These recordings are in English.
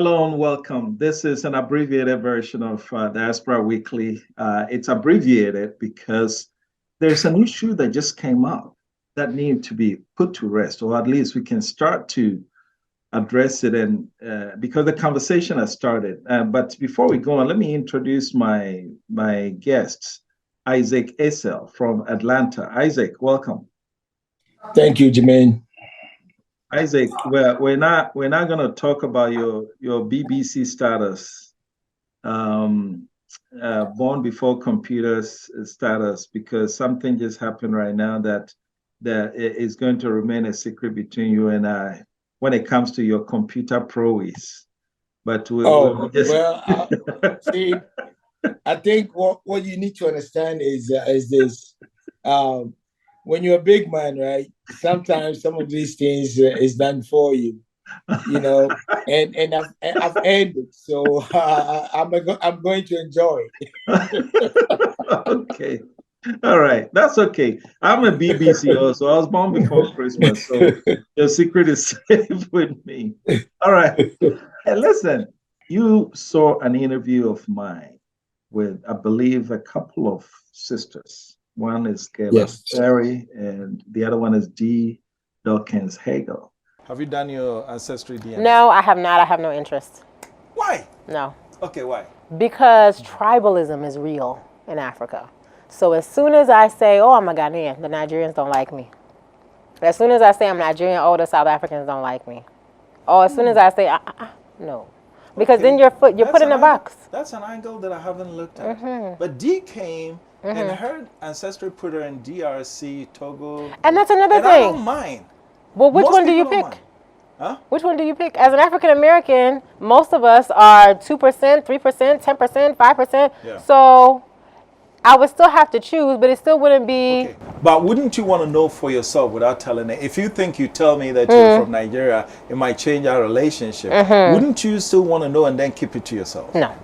Hello and welcome. This is an abbreviated version of Diaspora Weekly. It's abbreviated because there's an issue that just came up that needs to be put to rest, or at least we can start to address it. And because the conversation has started. But before we go on, let me introduce my guests, Isaac Esel from Atlanta. Isaac, welcome. Thank you, Jermaine. Isaac, we're not going to talk about your BBC status, born before computers status, because something just happened right now that is going to remain a secret between you and I when it comes to your computer prowess. But we'll just... see, I think what you need to understand is this. When you're a big man, right? Sometimes some of these things is done for you, and I've earned it, so I'm going to enjoy. Okay, all right, that's okay. I'm a BBC also. I was born before Christmas, so your secret is safe with me. All right, hey, listen, you saw an interview of mine with, I believe, a couple of sisters. One is Kayla Ferry, and the other one is D. Dawkins Hagel. Have you done your ancestry DNA? No, I have not. I have no interest. Why? No. Okay, why? Because tribalism is real in Africa. So as soon as I say, oh, I'm a Ghanaian, the Nigerians don't like me. As soon as I say I'm Nigerian, oh, the South Africans don't like me. Or as soon as I say, no. Because then you're put in a box. That's an angle that I haven't looked at. But D came... And her ancestry put her in DRC, Togo. And that's another thing. I don't mind. Well, which one do you pick? Huh? Which one do you pick? As an African American, most of us are 2%, 3%, 10%, 5%. Yeah. So I would still have to choose, but it still wouldn't be... Okay. But wouldn't you want to know for yourself without telling it? If you think you tell me that you're from Nigeria, it might change our relationship. Wouldn't you still want to know and then keep it to yourself? No.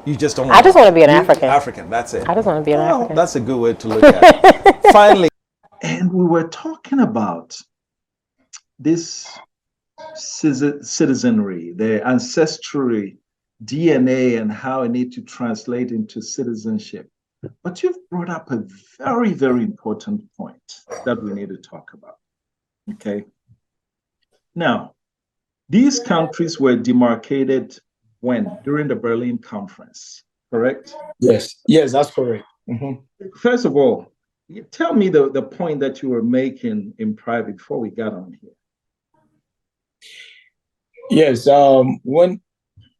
You just don't. I just want to be an African. African, that's it. I just want to be an African. That's a good way to look at it. Finally, and we were talking about this citizenry, the ancestry DNA, and how it needs to translate into citizenship. But you've brought up a very, very important point that we need to talk about. Okay. Now, these countries were demarcated when? During the Berlin Conference, correct? Yes, that's correct. First of all, tell me the point that you were making in private before we got on here. Yes, when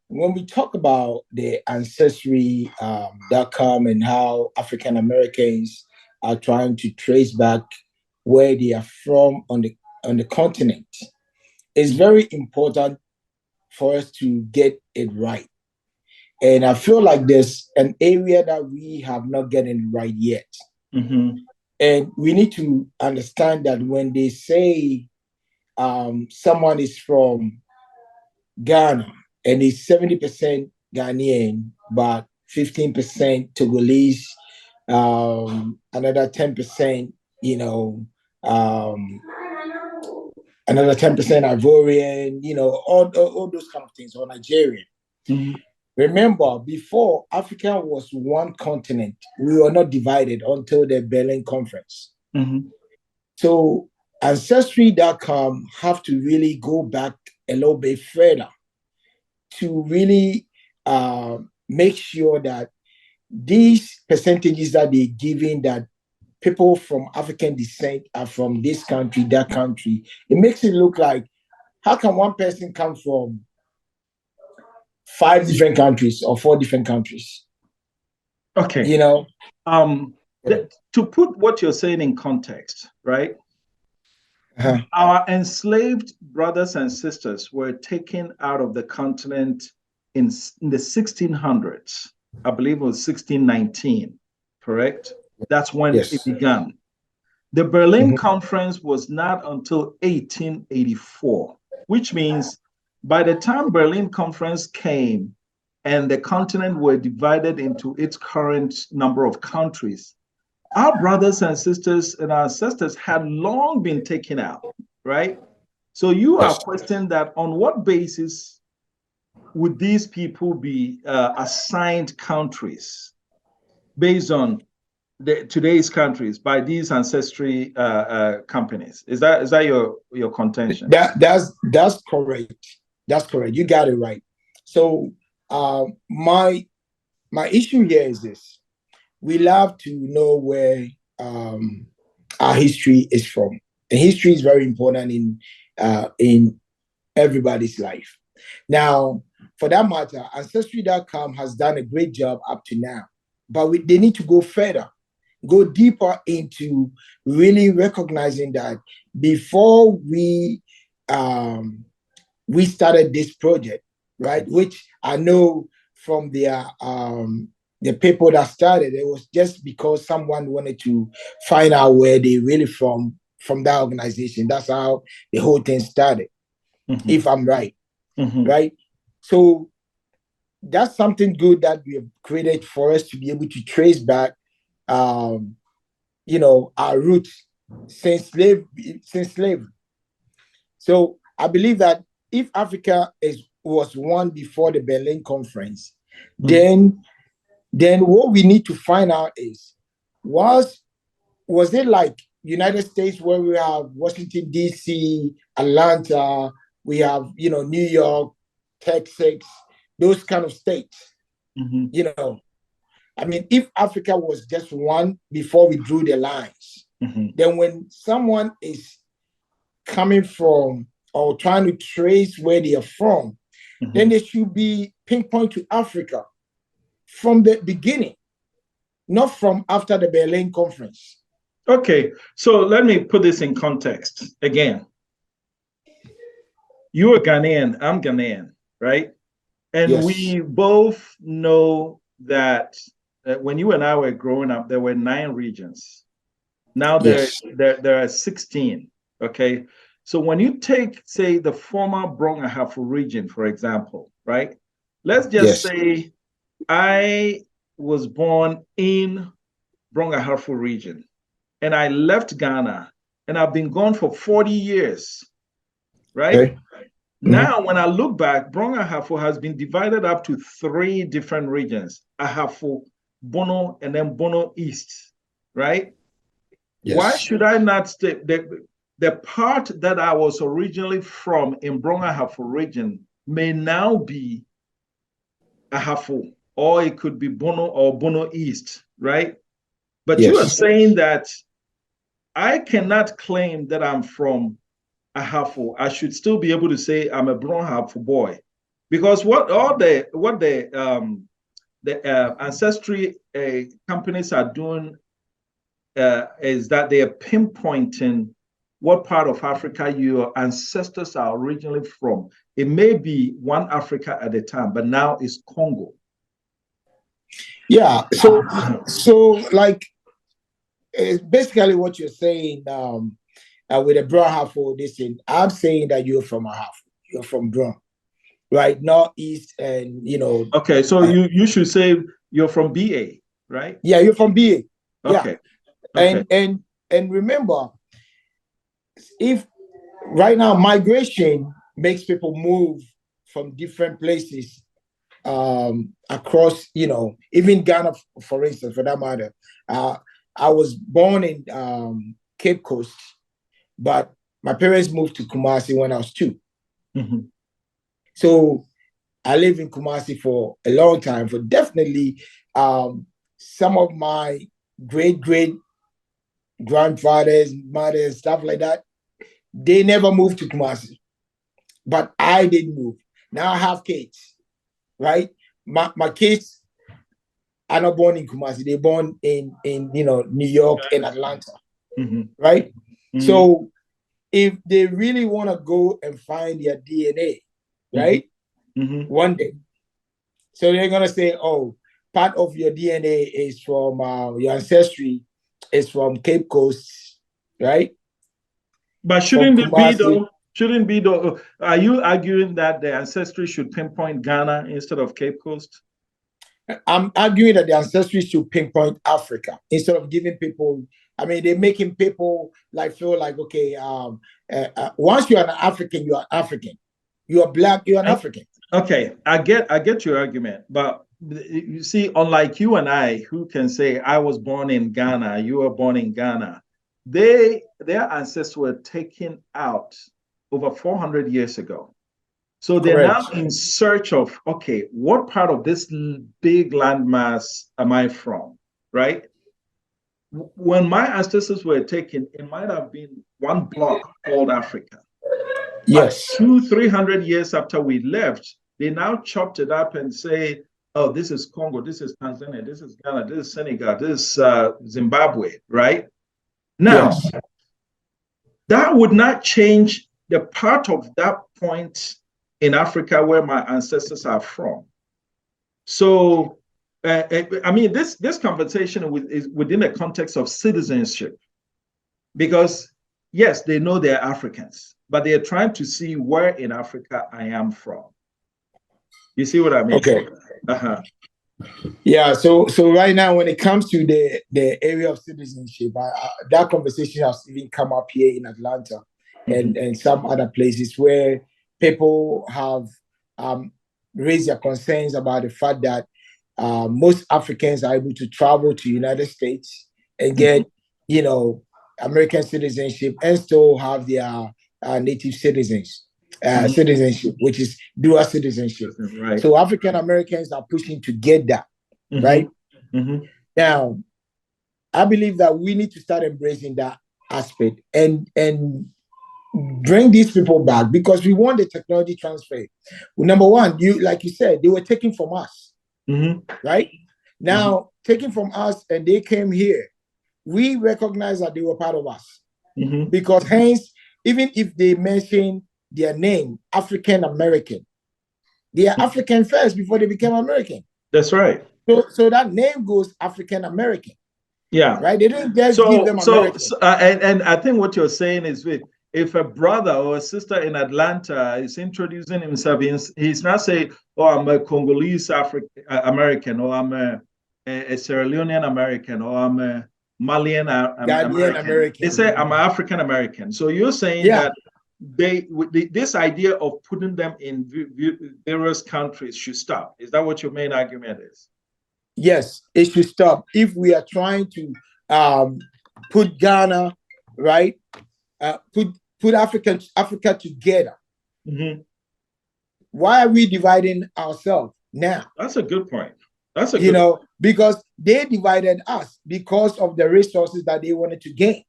we talk about the ancestry.com and how African Americans are trying to trace back where they are from on the continent, it's very important for us to get it right. And I feel like there's an area that we have not gotten right yet. And we need to understand that when they say someone is from Ghana and is 70% Ghanaian, but 15% Togolese, another 10%, another 10% Ivorian, all those kind of things, or Nigerian. Remember, before Africa was one continent, we were not divided until the Berlin Conference. So Ancestry.com have to really go back a little bit further to really make sure that these percentages that they're giving, that people from African descent are from this country, that country, it makes it look like, how can one person come from 5 different countries or 4 different countries? Okay. To put what you're saying in context, right? Our enslaved brothers and sisters were taken out of the continent in the 1600s. I believe it was 1619, correct? That's when it began. The Berlin Conference was not until 1884, which means by the time Berlin Conference came and the continent were divided into its current number of countries, our brothers and sisters and our ancestors had long been taken out, right? So you are questioning that on what basis would these people be assigned countries based on today's countries by these ancestry companies? Is that your contention? That's correct. That's correct. You got it right. So my issue here is this: we love to know where our history is from. And history is very important in everybody's life. Now, for that matter, Ancestry.com has done a great job up to now, but they need to go further, go deeper into really recognizing that before we started this project, right? Which I know from the people that started, it was just because someone wanted to find out where they really from that organization. That's how the whole thing started, if I'm right. Right? So that's something good that we have created for us to be able to trace back, our roots since slavery. So I believe that if Africa was one before the Berlin Conference, then what we need to find out is, was it like United States, where we have Washington, D.C., Atlanta, we have, New York, Texas, those kind of states. I mean, if Africa was just one before we drew the lines, then when someone is coming from or trying to trace where they are from, then they should be pinpoint to Africa from the beginning, not from after the Berlin Conference. Okay, so let me put this in context again. You're Ghanaian, I'm Ghanaian, right? And yes, we both know that when you and I were growing up, there were 9 regions. Now there are 16, okay? So when you take, say, the former Brong Ahafo region, for example, right? Let's just say I was born in Brong Ahafo region and I left Ghana and I've been gone for 40 years, right? Okay. Now, when I look back, Brong Ahafo has been divided up to 3 different regions: Ahafo, Bono, and then Bono East, right? Yes. Why should I not stay? The part that I was originally from in Brong Ahafo region may now be Ahafo, or it could be Bono or Bono East, right? But you are saying that I cannot claim that I'm from Ahafo. I should still be able to say I'm a Brong Ahafo boy, because what the ancestry companies are doing is that they are pinpointing what part of Africa your ancestors are originally from. It may be one Africa at a time, but now it's Congo. Yeah. So like, basically what you're saying with a Brong Ahafo, this thing, I'm saying that you're from Ahafo, you're from Brong, right? Northeast, and Okay, so you should say you're from BA, right? Yeah, you're from BA. Okay. Yeah. Okay. And remember, if right now migration makes people move from different places across, even Ghana, for instance, for that matter. I was born in Cape Coast, but my parents moved to Kumasi when I was 2. So I lived in Kumasi for a long time. For definitely some of my great grandfathers, mothers, stuff like that, they never moved to Kumasi, but I did move. Now I have kids, right? My kids are not born in Kumasi; they're born in New York and Atlanta, right? So if they really want to go and find their DNA, right, one day, so they're gonna say, "Oh, part of your DNA is from your ancestry is from Cape Coast, right?" But shouldn't it be though? Shouldn't be though? Are you arguing that the ancestry should pinpoint Ghana instead of Cape Coast? I'm arguing that the ancestry should pinpoint Africa instead of giving people. I mean, they're making people feel like, okay, once you're an African, you are African. You are Black, you're an African. Okay, I get your argument, but you see, unlike you and I, who can say I was born in Ghana, you were born in Ghana, their ancestors were taken out over 400 years ago. So they're now Correct. in search of, okay, what part of this big landmass am I from, right? When my ancestors were taken, it might have been one block called Africa. But Yes. 200-300 years after we left, they now chopped it up and say, oh, this is Congo, this is Tanzania, this is Ghana, this is Senegal, this is Zimbabwe, right? Now, Yes. that would not change the part of that point in Africa where my ancestors are from. So, I mean, this conversation is within the context of citizenship, because yes, they know they're Africans, but they're trying to see where in Africa I am from. You see what I mean? Okay. Uh-huh. Yeah. So right now, when it comes to the area of citizenship, that conversation has even come up here in Atlanta and some other places where people have raised their concerns about the fact that most Africans are able to travel to United States and get, American citizenship and still have their native citizenship, which is dual citizenship. Right. So African Americans are pushing to get that, right? Now, I believe that we need to start embracing that aspect and bring these people back, because we want the technology transfer. Well, number one, like you said, they were taken from us, right? Now, taken from us and they came here, we recognize that they were part of us, because hence, even if they mention their name, African American, they are African first before they became American. That's right. So that name goes African American. Yeah. Right. They didn't just give them American. And I think what you're saying is, if a brother or a sister in Atlanta is introducing himself, he's not saying, "Oh, I'm a Congolese American," or "I'm a Sierra Leonean American," or "I'm a Malian American." They say, "I'm an African American." So you're saying that this idea of putting them in various countries should stop. Is that what your main argument is? Yes, it should stop. If we are trying to put Ghana, right, put Africa together, why are we dividing ourselves now? That's a good point. That's a because they divided us because of the resources that they wanted to gain.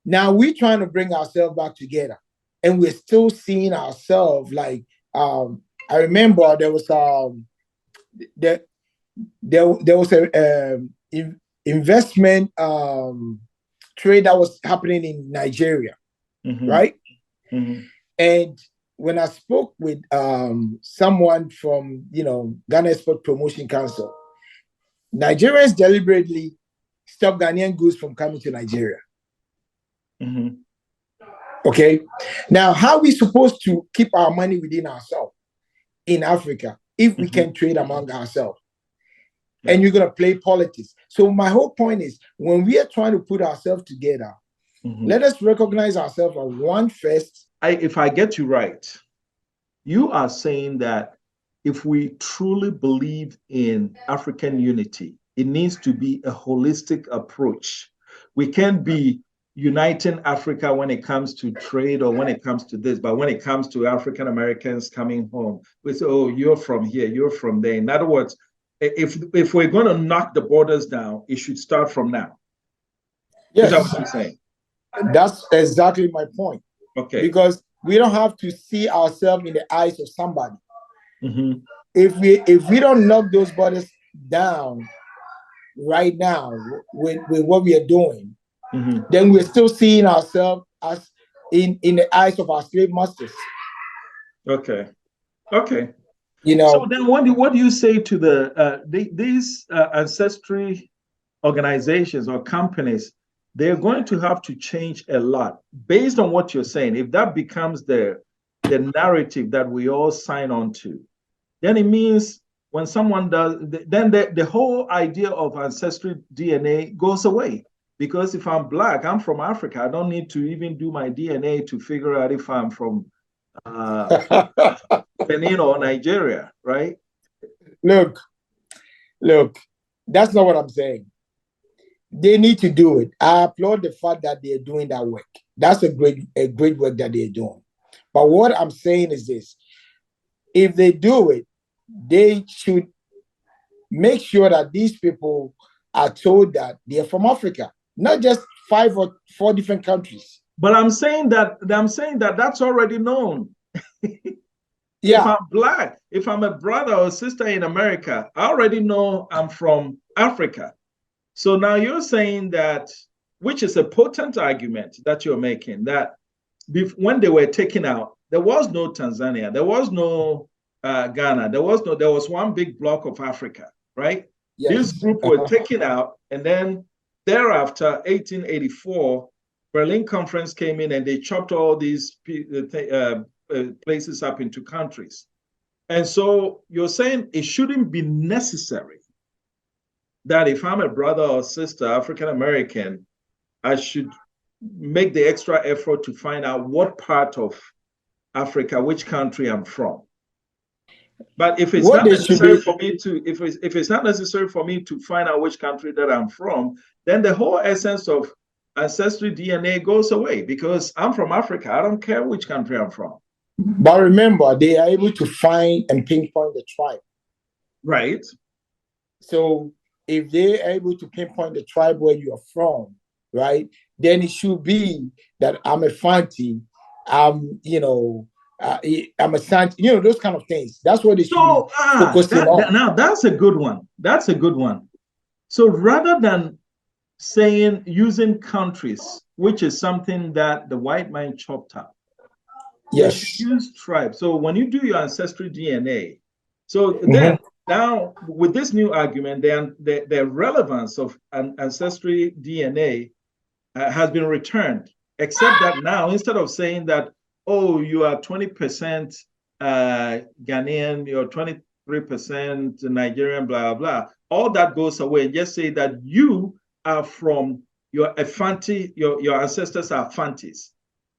Now we're trying to bring ourselves back together, and we're still seeing ourselves like. I remember there was there was a investment trade that was happening in Nigeria, right? And when I spoke with someone from Ghana Export Promotion Council, Nigerians deliberately stop Ghanaian goods from coming to Nigeria. Okay, now how are we supposed to keep our money within ourselves in Africa if we can trade among ourselves? And you're going to play politics. So my whole point is, when we are trying to put ourselves together, let us recognize ourselves as one first. If I get you right, you are saying that if we truly believe in African unity, it needs to be a holistic approach. We can't be uniting Africa when it comes to trade or when it comes to this, but when it comes to African Americans coming home, we say, oh, you're from here, you're from there. In other words, if we're going to knock the borders down, it should start from now. Yes. Is that what you're saying? That's exactly my point. Okay. Because we don't have to see ourselves in the eyes of somebody. If we don't knock those borders down right now with what we are doing, then we're still seeing ourselves as in the eyes of our slave masters. Okay. So then what do you say to these ancestry organizations or companies? They're going to have to change a lot based on what you're saying. If that becomes the narrative that we all sign on to, then it means when someone does, then the whole idea of ancestry DNA goes away. Because if I'm Black, I'm from Africa, I don't need to even do my DNA to figure out if I'm from Benin or Nigeria, right? Look, that's not what I'm saying. They need to do it. I applaud the fact that they're doing that work. That's a great work that they're doing. But what I'm saying is this: if they do it, they should make sure that these people are told that they're from Africa, not just 5 or 4 different countries. But I'm saying that that's already known. Yeah. If I'm Black, if I'm a brother or sister in America, I already know I'm from Africa. So now you're saying that, which is a potent argument that you're making, that when they were taken out, there was no Tanzania, there was no Ghana, there was one big block of Africa, right? Yes. This group were taken out, and then thereafter, 1884, Berlin Conference came in and they chopped all these places up into countries. And so you're saying it shouldn't be necessary that if I'm a brother or sister, African American, I should make the extra effort to find out what part of Africa, which country I'm from. But if it's not necessary for me to, if it's not necessary for me to find out which country that I'm from, then the whole essence of ancestry DNA goes away, because I'm from Africa. I don't care which country I'm from. But remember, they are able to find and pinpoint the tribe. Right. So if they're able to pinpoint the tribe where you are from, right, then it should be that I'm a Fanti, I'm a Santi, those kind of things. That's what they should focus on. Now that's a good one. That's a good one. So rather than using countries, which is something that the white man chopped up, yes, use tribes. So when you do your ancestry DNA, so then now with this new argument, the relevance of an ancestry DNA has been returned, except that now instead of saying that, oh, you are 20% Ghanaian, you're 23% Nigerian, blah, blah, all that goes away. And just say that you are from, you're a Fanti, your ancestors are Fantis.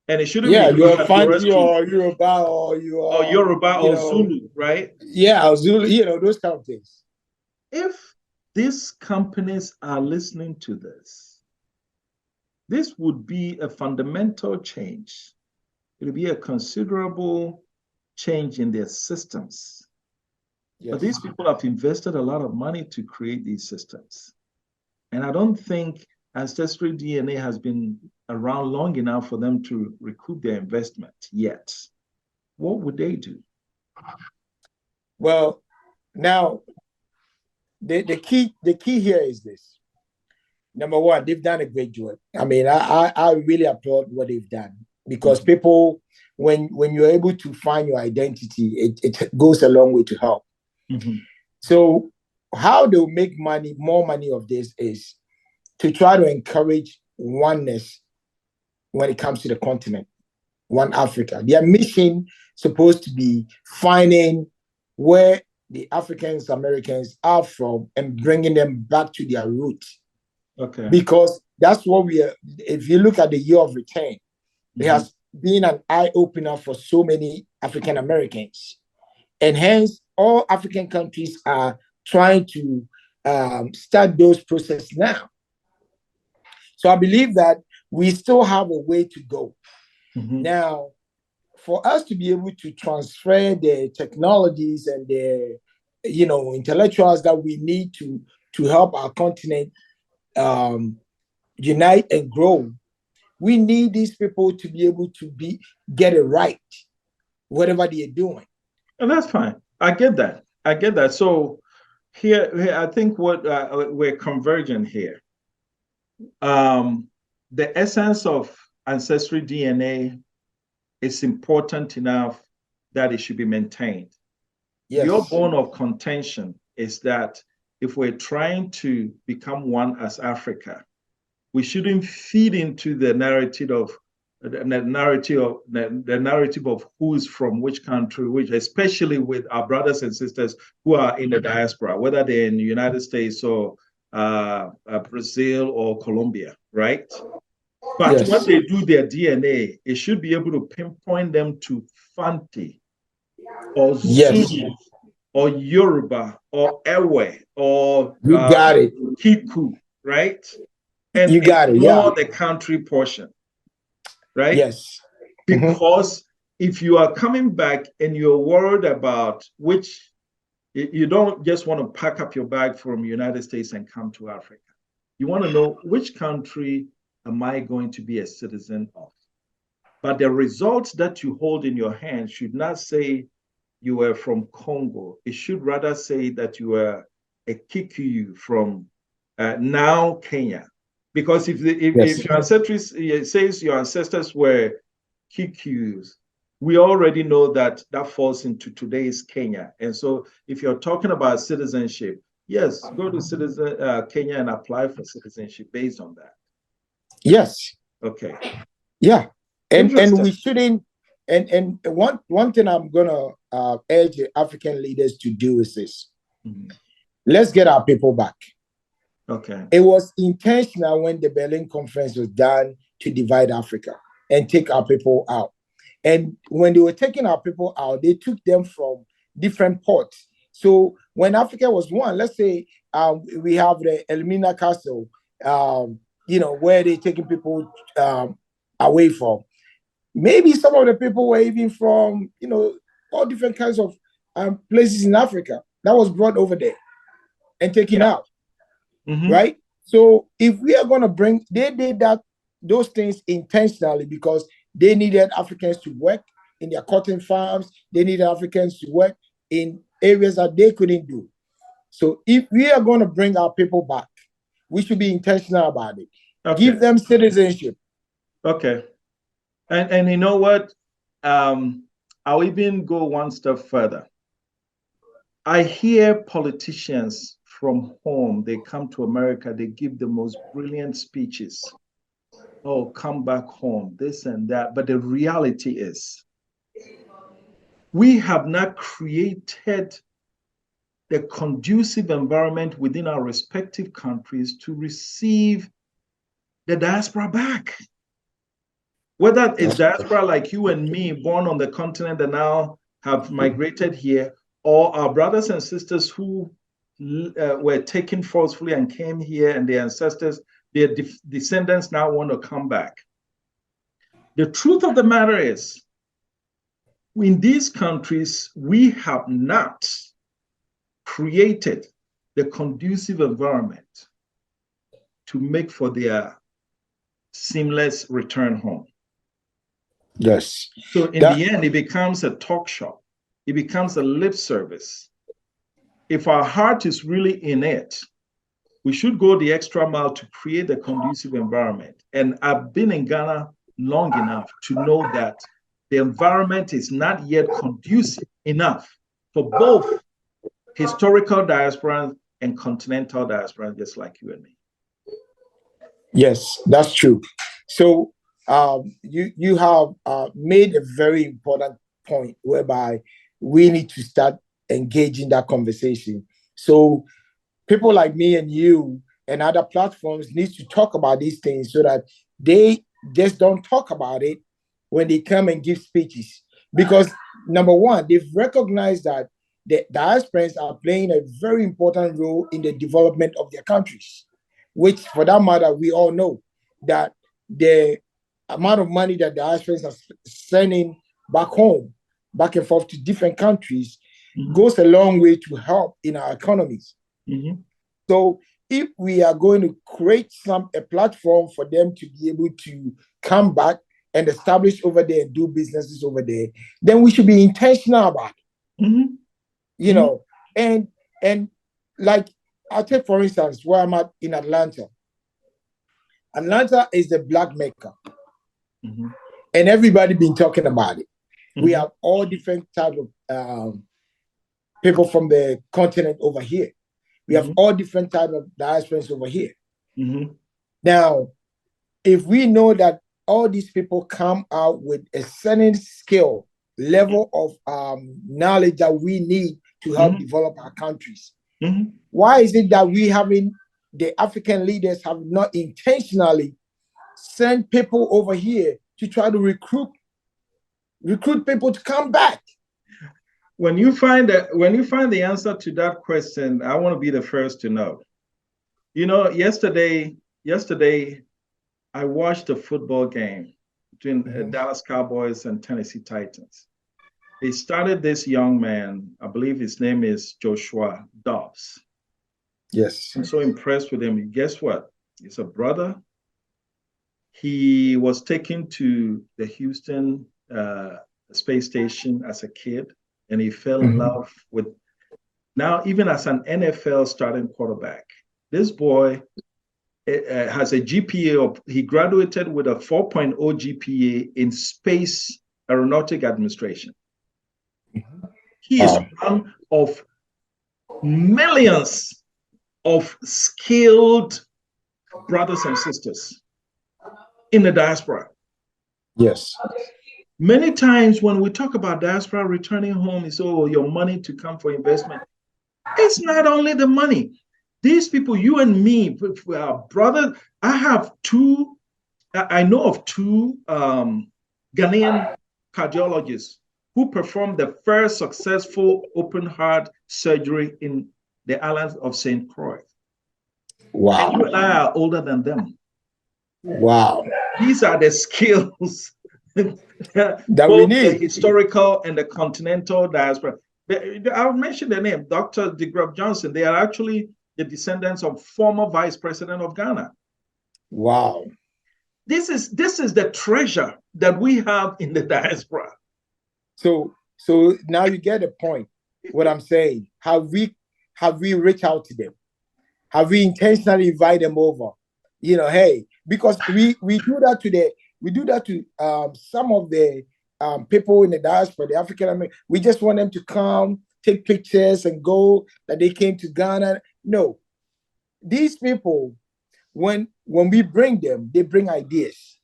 And it shouldn't be you're a Fanti or Yoruba or Zulu, right? Yeah, Zulu, those kind of things. If these companies are listening to this would be a fundamental change. It would be a considerable change in their systems. Yes. But these people have invested a lot of money to create these systems. And I don't think ancestry DNA has been around long enough for them to recoup their investment yet. What would they do? Well, now the key here is this. Number one, they've done a great job. I mean, I really applaud what they've done, because people, when you're able to find your identity, it goes a long way to help. So how they'll make more money of this is to try to encourage oneness when it comes to the continent, one Africa. Their mission supposed to be finding where the Africans, Americans are from and bringing them back to their roots. Okay. Because that's what we are. If you look at the year of return, it has been an eye-opener for so many African Americans. And hence, all African countries are trying to start those processes now. So I believe that we still have a way to go. Now, for us to be able to transfer the technologies and the intellectuals that we need to help our continent unite and grow, we need these people to be able to get it right, whatever they are doing. And that's fine. I get that. So here I think what we're converging here. The essence of ancestry DNA is important enough that it should be maintained. Yes. Your bone of contention is that if we're trying to become one as Africa, we shouldn't feed into the narrative of who's from which country, which especially with our brothers and sisters who are in the diaspora, whether they're in the United States or Brazil or Colombia, right? But when they do their DNA, it should be able to pinpoint them to Fanti or Zulu or Yoruba or Ewe or Kiku, right? And you got it. Yeah. the country portion, right? Yes. Because if you are coming back and you're worried about which, you don't just want to pack up your bag from the United States and come to Africa. You want to know which country am I going to be a citizen of? But the results that you hold in your hand should not say you were from Congo. It should rather say that you were a Kikuyu from now Kenya. Because if your ancestry says your ancestors were Kikuyus, we already know that falls into today's Kenya. And so if you're talking about citizenship, yes, go to Kenya and apply for citizenship based on that. Yes. Okay. Yeah. And we shouldn't, and one thing I'm gonna urge the African leaders to do is this. Let's get our people back. Okay. It was intentional when the Berlin Conference was done to divide Africa and take our people out. And when they were taking our people out, they took them from different ports. So when Africa was one, let's say we have the Elmina Castle, where they're taking people away from. Maybe some of the people were even from, all different kinds of places in Africa that was brought over there and taken out. Right? So if we are going to bring, they did those things intentionally because they needed Africans to work in their cotton farms. They needed Africans to work in areas that they couldn't do. So if we are going to bring our people back, we should be intentional about it. Okay. Give them citizenship. Okay. And you know what? I'll even go one step further. I hear politicians from home, they come to America, they give the most brilliant speeches. Oh, come back home, this and that. But the reality is, we have not created the conducive environment within our respective countries to receive the diaspora back. Whether it's diaspora like you and me, born on the continent and now have migrated here, or our brothers and sisters who were taken forcefully and came here, and their ancestors, their descendants now want to come back. The truth of the matter is, in these countries, we have not created the conducive environment to make for their seamless return home. Yes. So in the end, it becomes a talk shop. It becomes a lip service. If our heart is really in it, we should go the extra mile to create a conducive environment. And I've been in Ghana long enough to know that the environment is not yet conducive enough for both historical diasporans and continental diasporans, just like you and me. Yes, that's true. So you have made a very important point whereby we need to start engaging that conversation. So people like me and you and other platforms need to talk about these things so that they just don't talk about it when they come and give speeches. Because number one, they've recognized that the diasporans are playing a very important role in the development of their countries, which for that matter, we all know that the amount of money that the diasporans are sending back home, back and forth to different countries, goes a long way to help in our economies. So if we are going to create a platform for them to be able to come back and establish over there and do businesses over there, then we should be intentional about it. You know, and like I'll take for instance where I'm at in Atlanta. Atlanta is the Black Mecca, and everybody been talking about it. We have all different types of people from the continent over here. We have all different types of diasporans over here. Now, if we know that all these people come out with a certain skill, level of knowledge that we need to help develop our countries, why is it that the African leaders have not intentionally send people over here to try to recruit people to come back. When you find the answer to that question, I want to be the first to know. You know, yesterday I watched a football game between Dallas Cowboys and Tennessee Titans. They started this young man, I believe his name is Joshua Dobbs. Yes. I'm so impressed with him. Guess what? He's a brother. He was taken to the Houston space station as a kid, and he fell in love with, now even as an NFL starting quarterback. This boy has a GPA of, he graduated with a 4.0 GPA in space aeronautic administration. He is one of millions of skilled brothers and sisters in the diaspora. Yes. Many times when we talk about diaspora returning home, it's, oh, your money to come for investment. It's not only the money. These people, you and me, brother, I know of two Ghanaian cardiologists who performed the first successful open heart surgery in the islands of St. Croix. Wow. And you and I are older than them. Wow. These are the skills that both we need. The historical and the continental diaspora. I'll mention the name, Dr. DeGruff Johnson. They are actually the descendants of former Vice President of Ghana. Wow. This is the treasure that we have in the diaspora. So now you get the point. What I'm saying, have we reached out to them? Have we intentionally invited them over? You know, hey, because we do that to some of the people in the diaspora, the African American. We just want them to come, take pictures, and go. That they came to Ghana. No, these people, when we bring them, they bring ideas.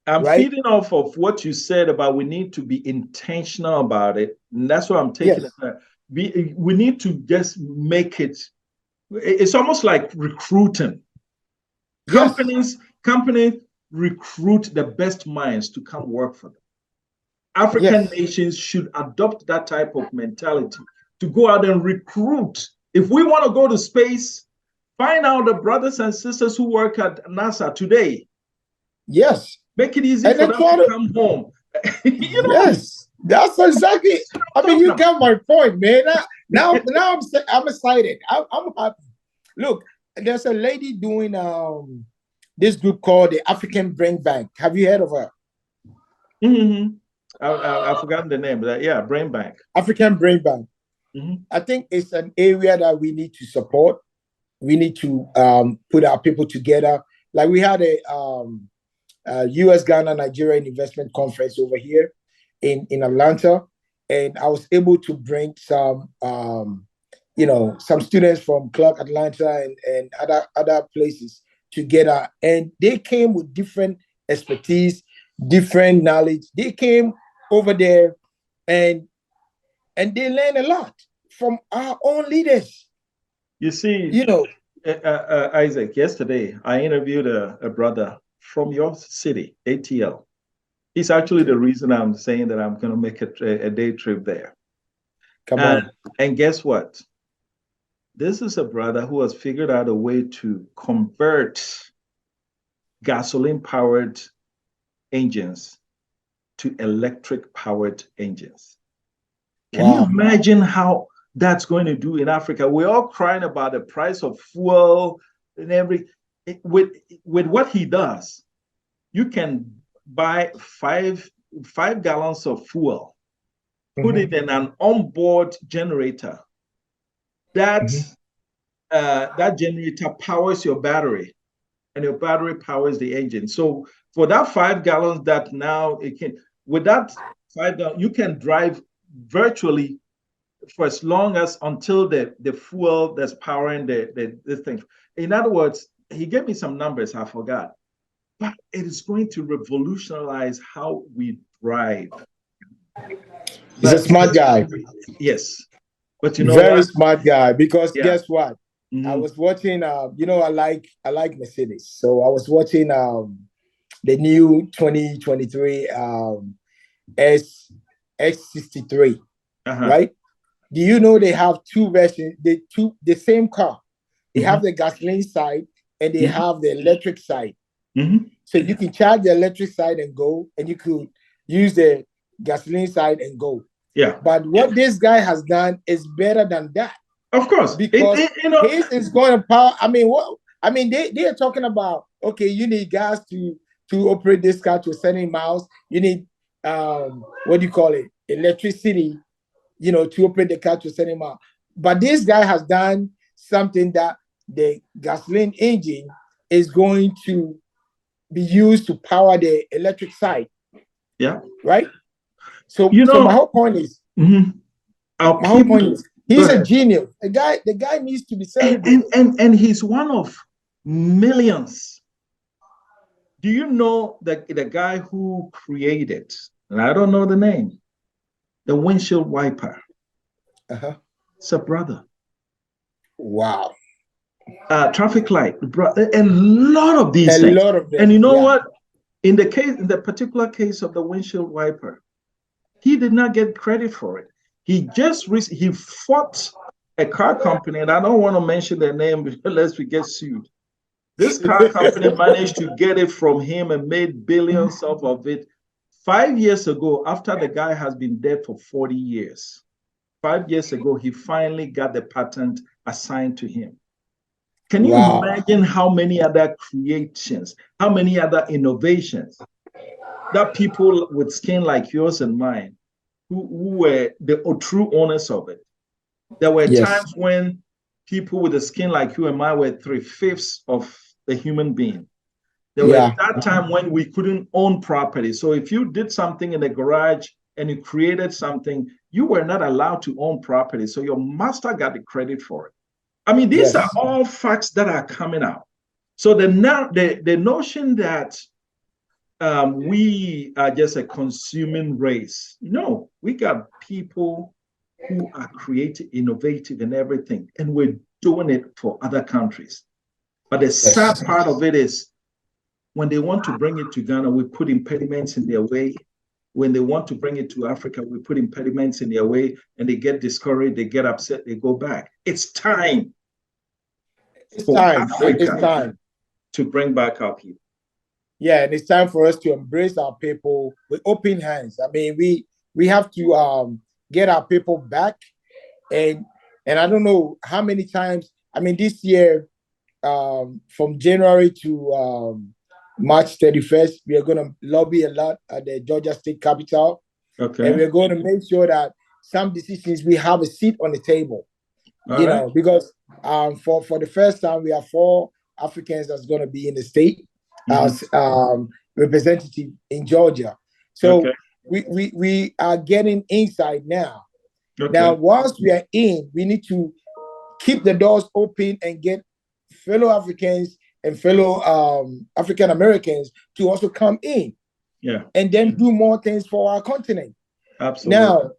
I'm feeding off of what you said about we need to be intentional about it, and that's what I'm taking. Yes. We need to just make it. It's almost like recruiting. Yes. Companies recruit the best minds to come work for them. African nations should adopt that type of mentality to go out and recruit. If we want to go to space, find out the brothers and sisters who work at NASA today. Yes. Make it easy for them to come home. You know? Yes, that's exactly. I mean, you got my point, man. Now I'm excited. I'm happy. Look, there's a lady doing this group called the African Brain Bank. Have you heard of her? Mm-hmm. I've forgotten the name, but yeah, Brain Bank. African Brain Bank. Mm-hmm. I think it's an area that we need to support. We need to put our people together. Like we had a U.S. Ghana Nigerian investment conference over here in Atlanta, and I was able to bring some students from Clark Atlanta and other places together, and they came with different expertise, different knowledge. They came over there and they learned a lot from our own leaders. You see, Isaac, yesterday I interviewed a brother from your city, ATL. He's actually the reason I'm saying that I'm going to make a day trip there. Come on. And guess what? This is a brother who has figured out a way to convert gasoline-powered engines to electric-powered engines. Can you imagine how that's going to do in Africa? We're all crying about the price of fuel and everything. With what he does, you can buy five gallons of fuel, put it in an onboard generator. That generator powers your battery, and your battery powers the engine. So for that 5 gallons, that now it can, with that 5 gallons, you can drive virtually for as long as until the fuel that's powering the thing. In other words, he gave me some numbers, I forgot, but it is going to revolutionize how we drive. He's a smart guy. Yes. But you know, very smart guy, because guess what? I was watching, I like Mercedes. So I was watching the new 2023 X63, right? Do you know they have two versions? The same car. They have the gasoline side and they have the electric side. So you can charge the electric side and go, and you could use the gasoline side and go. Yeah. But what this guy has done is better than that. Of course. Because his is going to power. I mean, they are talking about, okay, you need gas to operate this car to 70 miles. You need what do you call it? Electricity, to operate the car to 70 miles. But this guy has done something that the gasoline engine is going to be used to power the electric side. Yeah. Right? So my whole point is, he's a genius. The guy needs to be celebrated. And he's one of millions. Do you know that the guy who created, and I don't know the name, the windshield wiper? It's a brother. Wow. Traffic light, a lot of these things. A lot of them. And you know what? In the particular case of the windshield wiper, he did not get credit for it. He fought a car company, and I don't want to mention their name unless we get sued. This car company managed to get it from him and made billions of it 5 years ago, after the guy has been dead for 40 years. 5 years ago, he finally got the patent assigned to him. Can you imagine how many other creations, how many other innovations that people with skin like yours and mine, who were the true owners of it? There were times when people with a skin like you and mine were 3/5 of the human being. There was that time when we couldn't own property. So if you did something in the garage and you created something, you were not allowed to own property. So your master got the credit for it. I mean, these are all facts that are coming out. So the notion that we are just a consuming race. No, we got people who are creative, innovative in everything, and we're doing it for other countries. But the sad part of it is when they want to bring it to Ghana, we put impediments in their way. When they want to bring it to Africa, we put impediments in their way, and they get discouraged, they get upset, they go back. It's time. It's time to bring back our people. Yeah, and it's time for us to embrace our people with open hands. I mean, we have to get our people back, and I don't know how many times. I mean, this year, from January to March 31st, we are going to lobby a lot at the Georgia State Capitol. Okay. And we're going to make sure that some decisions, we have a seat on the table. All right. Because for the first time, we have 4 Africans that's going to be in the state as representative in Georgia. So we are getting inside now. Okay. Now, once we are in, we need to keep the doors open and get fellow Africans and fellow African Americans to also come in, and then do more things for our continent. Absolutely. Now,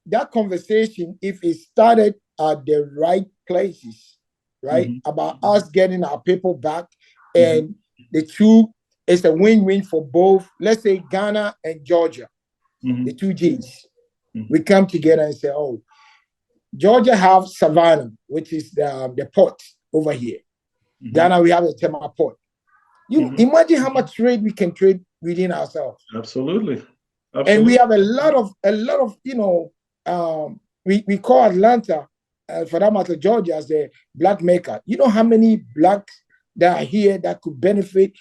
that conversation, if it started at the right places, right, about us getting our people back, and the two, it's a win-win for both. Let's say Ghana and Georgia, the 2 Gs. We come together and say, oh, Georgia have Savannah, which is the port over here. Ghana, we have the Tema port. You imagine how much trade we can trade within ourselves. Absolutely. And we have a lot of we call Atlanta, for that matter, Georgia, as the black Mecca. You know how many blacks that are here that could benefit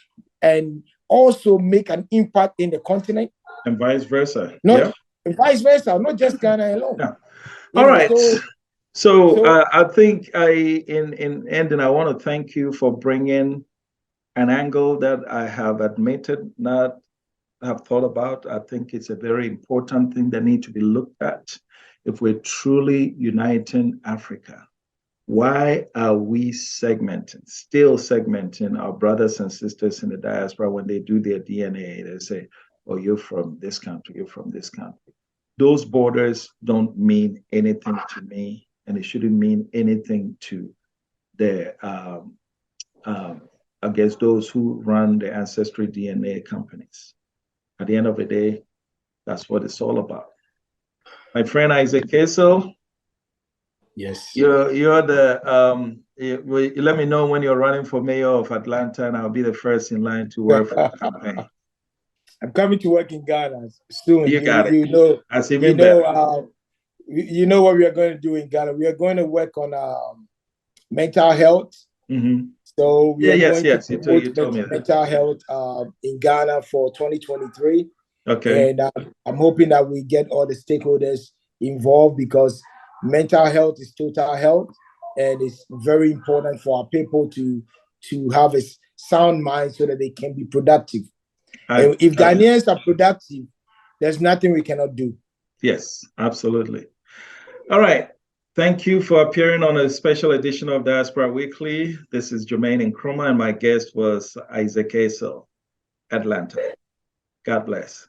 and also make an impact in the continent? And vice versa. And vice versa, not just Ghana alone. Yeah. All right. So I think in ending, I want to thank you for bringing an angle that I have admitted not have thought about. I think it's a very important thing that needs to be looked at. If we're truly uniting Africa, why are we still segmenting our brothers and sisters in the diaspora when they do their DNA? They say, oh, you're from this country, you're from this country. Those borders don't mean anything to me, and it shouldn't mean anything to the against those who run the Ancestry DNA companies. At the end of the day, that's what it's all about. My friend Isaac Casel, yes, you're the you let me know when you're running for mayor of Atlanta, and I'll be the first in line to work for the campaign. I'm coming to work in Ghana soon. You got it. You know, that's even better. You know what we are going to do in Ghana. We are going to work on mental health. Mm-hmm. So we are going to promote you told me that. mental health in Ghana for 2023. Okay. And I'm hoping that we get all the stakeholders involved, because mental health is total health, and it's very important for our people to have a sound mind so that they can be productive. And if Ghanaians are productive, there's nothing we cannot do. Yes, absolutely. All right. Thank you for appearing on a special edition of Diaspora Weekly. This is Jermaine Nkrumah, and my guest was Isaac Casel, Atlanta. God bless.